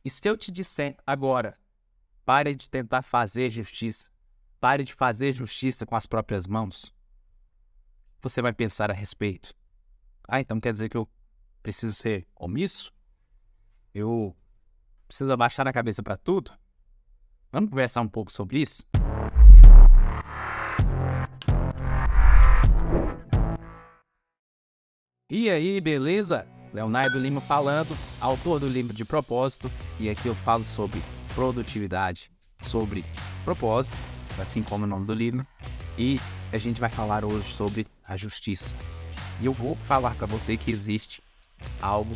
E se eu te disser agora, pare de tentar fazer justiça, pare de fazer justiça com as próprias mãos, você vai pensar a respeito. Então quer dizer que eu preciso ser omisso? Eu preciso abaixar a cabeça para tudo? Vamos conversar um pouco sobre isso? E aí, beleza? Leonardo Lima falando, autor do livro de propósito, e aqui eu falo sobre produtividade, sobre propósito, assim como o nome do livro, e a gente vai falar hoje sobre a justiça. E eu vou falar para você que existe algo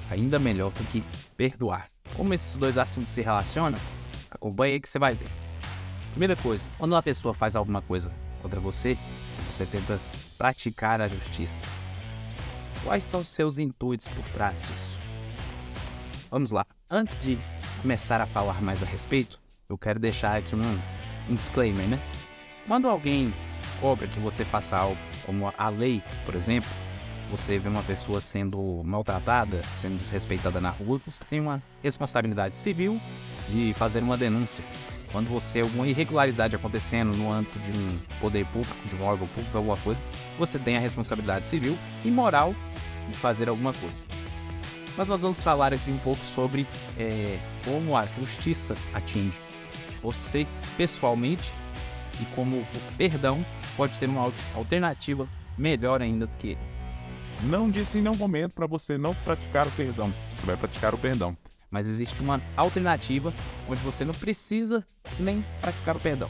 ainda melhor do que perdoar. Como esses dois assuntos se relacionam, acompanhe aí que você vai ver. Primeira coisa, quando uma pessoa faz alguma coisa contra você, você tenta praticar a justiça. Quais são os seus intuitos por trás disso? Vamos lá. Antes de começar a falar mais a respeito, eu quero deixar aqui um disclaimer, né? Quando alguém cobra que você faça algo, como a lei, por exemplo, você vê uma pessoa sendo maltratada, sendo desrespeitada na rua, você tem uma responsabilidade civil de fazer uma denúncia. Quando você alguma irregularidade acontecendo no âmbito de um poder público, de um órgão público, alguma coisa, você tem a responsabilidade civil e moral de fazer alguma coisa. Mas nós vamos falar aqui um pouco sobre como a justiça atinge você pessoalmente e como o perdão pode ter uma alternativa melhor ainda do que ele. Não disse em nenhum momento para você não praticar o perdão. Você vai praticar o perdão. Mas existe uma alternativa onde você não precisa nem praticar o perdão.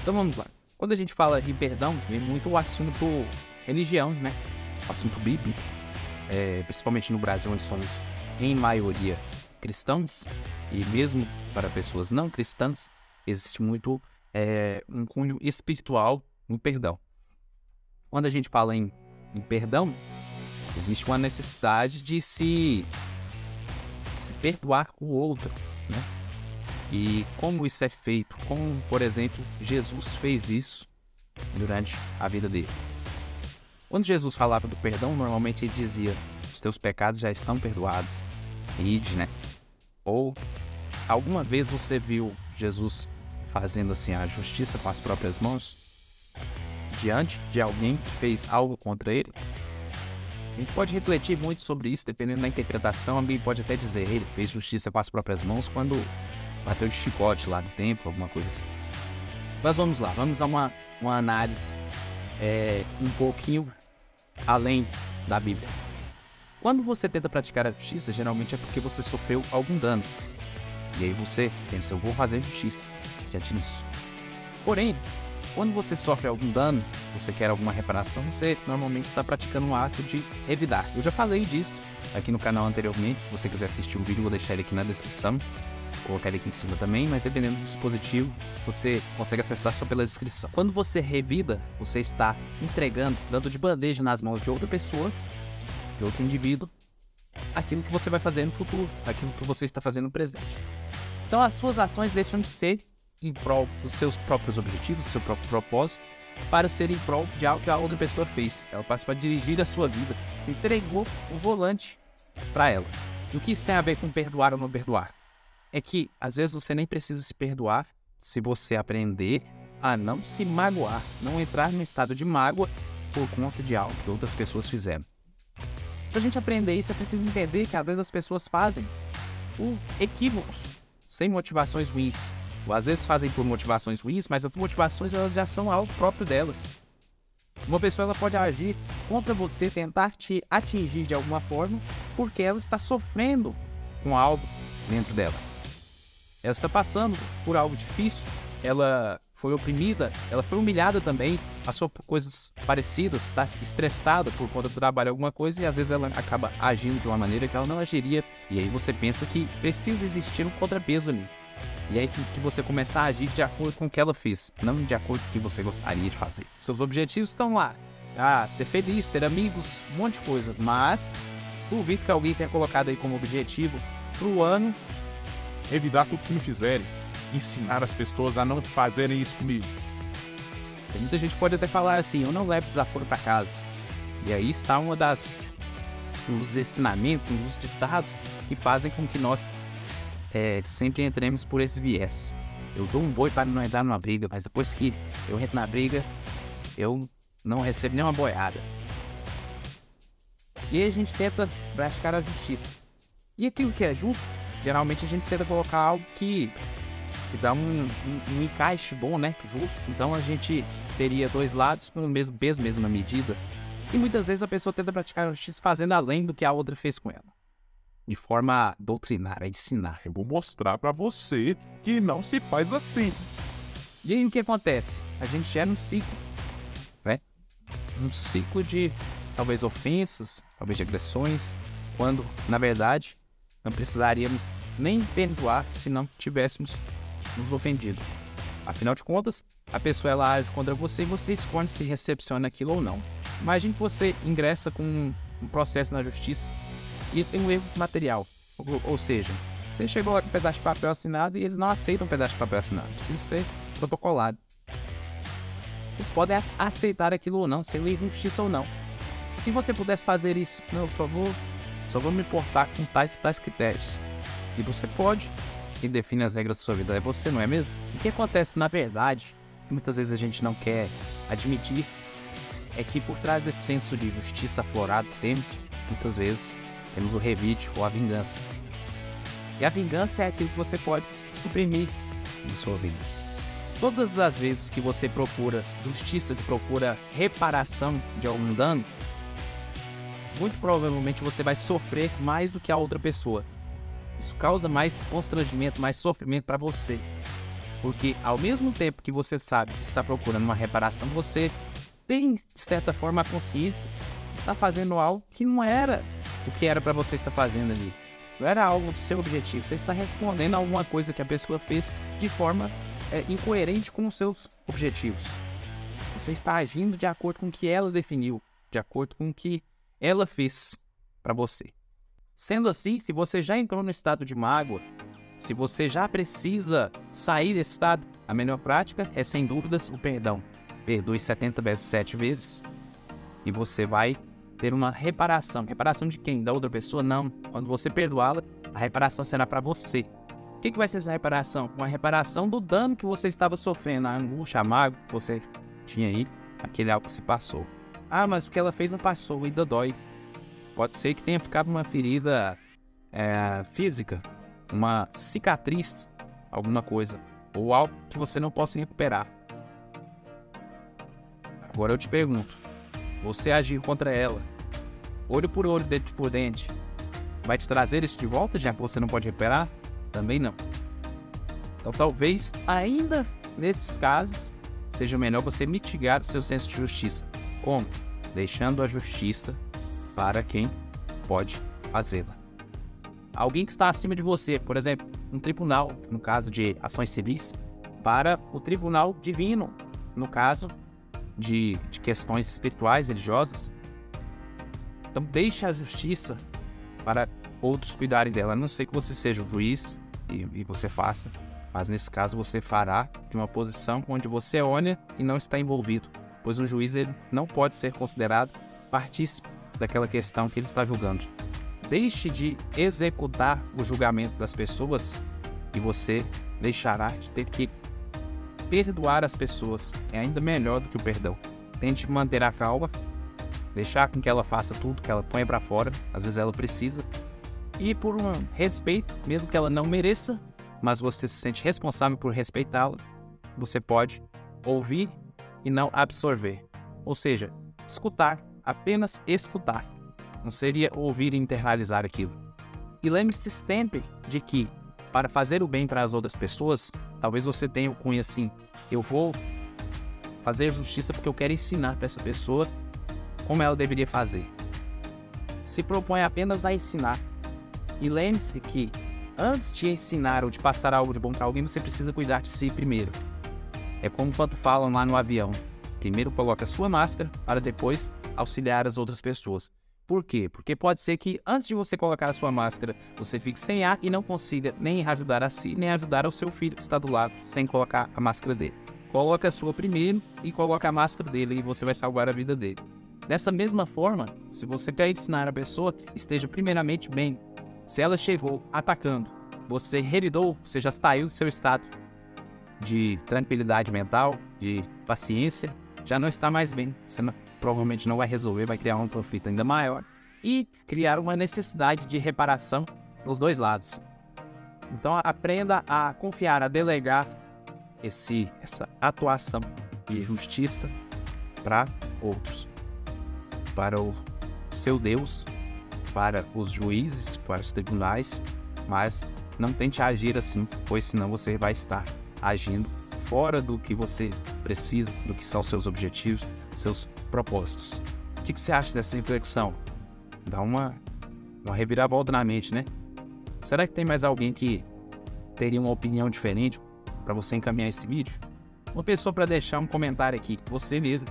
Então vamos lá. Quando a gente fala de perdão, vem muito o assunto religião, né? O assunto bíblico. Principalmente no Brasil, onde somos em maioria cristãos, e mesmo para pessoas não cristãs, existe muito um cunho espiritual no perdão. Quando a gente fala em perdão, existe uma necessidade de se perdoar o outro, né? E como isso é feito? Como, por exemplo, Jesus fez isso durante a vida dele. Quando Jesus falava do perdão, normalmente ele dizia: os teus pecados já estão perdoados. Ide, né? Ou alguma vez você viu Jesus fazendo assim a justiça com as próprias mãos diante de alguém que fez algo contra ele? A gente pode refletir muito sobre isso, dependendo da interpretação. Alguém pode até dizer: ele fez justiça com as próprias mãos quando bateu de chicote lá no templo, alguma coisa assim. Mas vamos lá, vamos a uma análise um pouquinho além da Bíblia. Quando você tenta praticar a justiça, geralmente é porque você sofreu algum dano. E aí você pensa: eu vou fazer justiça diante disso. Porém, quando você sofre algum dano, você quer alguma reparação, você normalmente está praticando um ato de revidar. Eu já falei disso aqui no canal anteriormente. Se você quiser assistir o vídeo, eu vou deixar ele aqui na descrição. Vou colocar ele aqui em cima também, mas dependendo do dispositivo, você consegue acessar só pela descrição. Quando você revida, você está entregando, dando de bandeja nas mãos de outra pessoa, de outro indivíduo, aquilo que você vai fazer no futuro, aquilo que você está fazendo no presente. Então as suas ações deixam de ser em prol dos seus próprios objetivos, do seu próprio propósito, para ser em prol de algo que a outra pessoa fez. Ela passa para dirigir a sua vida, entregou o volante para ela. E o que isso tem a ver com perdoar ou não perdoar? É que às vezes você nem precisa se perdoar se você aprender a não se magoar, não entrar num estado de mágoa por conta de algo que outras pessoas fizeram. Para a gente aprender isso, é preciso entender que às vezes as pessoas fazem por equívocos, sem motivações ruins. Ou às vezes fazem por motivações ruins, mas as motivações elas já são algo próprio delas. Uma pessoa ela pode agir contra você, tentar te atingir de alguma forma, porque ela está sofrendo com algo dentro dela. Ela está passando por algo difícil, ela foi oprimida, ela foi humilhada também, passou por coisas parecidas, está estressada por conta do trabalho, alguma coisa, e às vezes ela acaba agindo de uma maneira que ela não agiria. E aí você pensa que precisa existir um contrapeso ali. E aí que você começa a agir de acordo com o que ela fez, não de acordo com o que você gostaria de fazer. Seus objetivos estão lá. Ser feliz, ter amigos, um monte de coisa. Mas duvido que alguém tenha colocado aí como objetivo pro ano Revidar tudo que me fizerem. Ensinar as pessoas a não fazerem isso comigo. Muita gente pode até falar assim: eu não levo desaforo para casa. E aí está um dos ensinamentos, um dos ditados que fazem com que nós sempre entremos por esse viés. Eu dou um boi para não entrar numa briga, mas depois que eu entro na briga, eu não recebo nenhuma boiada. E aí a gente tenta praticar a justiça. E aquilo que é justo, geralmente a gente tenta colocar algo que dá um encaixe bom, né? Justo. Então a gente teria dois lados com o mesmo peso, mesma medida. E muitas vezes a pessoa tenta praticar a justiça fazendo além do que a outra fez com ela. De forma a doutrinar, a ensinar. Eu vou mostrar pra você que não se faz assim. E aí o que acontece? A gente gera um ciclo, né? Um ciclo de, talvez, ofensas, talvez de agressões, quando, na verdade, não precisaríamos nem perdoar se não tivéssemos nos ofendido. Afinal de contas, a pessoa ela age contra você e você escolhe se recepciona aquilo ou não. Imagine que você ingressa com um processo na justiça e tem um erro material. Ou seja, você chegou lá com um pedaço de papel assinado e eles não aceitam um pedaço de papel assinado. Precisa ser protocolado. Eles podem aceitar aquilo ou não, se é injustiça ou não. Se você pudesse fazer isso, não, por favor, só vou me importar com tais critérios. E você pode. Quem define as regras da sua vida é você, não é mesmo? O que acontece, na verdade, que muitas vezes a gente não quer admitir, é que por trás desse senso de justiça aflorado muitas vezes, temos o revide ou a vingança. E a vingança é aquilo que você pode suprimir na sua vida. Todas as vezes que você procura justiça, que procura reparação de algum dano, muito provavelmente você vai sofrer mais do que a outra pessoa. Isso causa mais constrangimento, mais sofrimento para você. Porque ao mesmo tempo que você sabe que está procurando uma reparação, você tem, de certa forma, a consciência de estar fazendo algo que não era o que era para você estar fazendo ali. Não era algo do seu objetivo. Você está respondendo a alguma coisa que a pessoa fez de forma incoerente com os seus objetivos. Você está agindo de acordo com o que ela definiu, de acordo com o que ela fez para você. Sendo assim, se você já entrou no estado de mágoa, se você já precisa sair desse estado, a melhor prática é, sem dúvidas, o perdão. Perdoe 70 vezes 7 vezes e você vai ter uma reparação. Reparação de quem? Da outra pessoa? Não. Quando você perdoá-la, a reparação será para você. O que vai ser essa reparação? Uma reparação do dano que você estava sofrendo, a angústia, a mágoa que você tinha aí, aquele algo que se passou. Ah, mas o que ela fez não passou, ainda dói. Pode ser que tenha ficado uma ferida física, uma cicatriz, alguma coisa, ou algo que você não possa recuperar. Agora eu te pergunto, você agir contra ela, olho por olho, dente por dente, vai te trazer isso de volta, já que você não pode recuperar? Também não. Então talvez, ainda nesses casos, seja melhor você mitigar o seu senso de justiça. Como? Deixando a justiça para quem pode fazê-la. Alguém que está acima de você, por exemplo, um tribunal, no caso de ações civis, para o tribunal divino, no caso de questões espirituais, religiosas. Então deixe a justiça para outros cuidarem dela. A não ser que você seja o juiz e você faça, mas nesse caso você fará de uma posição onde você olha e não está envolvido, pois o juiz ele não pode ser considerado partícipe daquela questão que ele está julgando. Deixe de executar o julgamento das pessoas e você deixará de ter que perdoar as pessoas. É ainda melhor do que o perdão. Tente manter a calma, deixar com que ela faça tudo, que ela ponha para fora, às vezes ela precisa, e por um respeito, mesmo que ela não mereça, mas você se sente responsável por respeitá-la, você pode ouvir e não absorver. Ou seja, escutar, apenas escutar. Não seria ouvir e internalizar aquilo. E lembre-se sempre de que, para fazer o bem para as outras pessoas, talvez você tenha o cunho assim: eu vou fazer justiça porque eu quero ensinar para essa pessoa como ela deveria fazer. Se propõe apenas a ensinar. E lembre-se que, antes de ensinar ou de passar algo de bom para alguém, você precisa cuidar de si primeiro. É como quando falam lá no avião: primeiro coloque a sua máscara para depois auxiliar as outras pessoas. Por quê? Porque pode ser que antes de você colocar a sua máscara, você fique sem ar e não consiga nem ajudar a si, nem ajudar ao seu filho que está do lado, sem colocar a máscara dele. Coloque a sua primeiro e coloque a máscara dele e você vai salvar a vida dele. Dessa mesma forma, se você quer ensinar a pessoa, esteja primeiramente bem. Se ela chegou atacando, você revidou, você já saiu do seu estado de tranquilidade mental, de paciência, já não está mais bem. Você provavelmente não vai resolver, vai criar um conflito ainda maior e criar uma necessidade de reparação dos dois lados. Então aprenda a confiar, a delegar essa atuação de justiça para outros, para o seu Deus, para os juízes, para os tribunais, mas não tente agir assim, pois senão você vai estar agindo fora do que você precisa, do que são seus objetivos, seus propósitos. O que você acha dessa reflexão? Dá uma reviravolta na mente, né? Será que tem mais alguém que teria uma opinião diferente para você encaminhar esse vídeo? Uma pessoa para deixar um comentário aqui, você mesmo.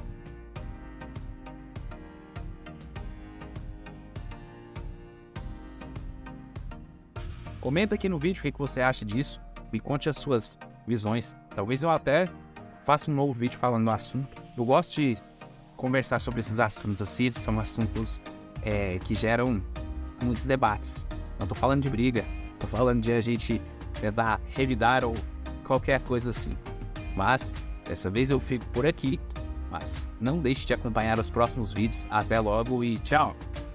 Comenta aqui no vídeo o que você acha disso. Me conte as suas visões. Talvez eu até faça um novo vídeo falando do assunto. Eu gosto de conversar sobre esses assuntos assim. Eles são assuntos que geram muitos debates. Não tô falando de briga. Tô falando de a gente tentar revidar ou qualquer coisa assim. Mas dessa vez eu fico por aqui. Mas não deixe de acompanhar os próximos vídeos. Até logo e tchau!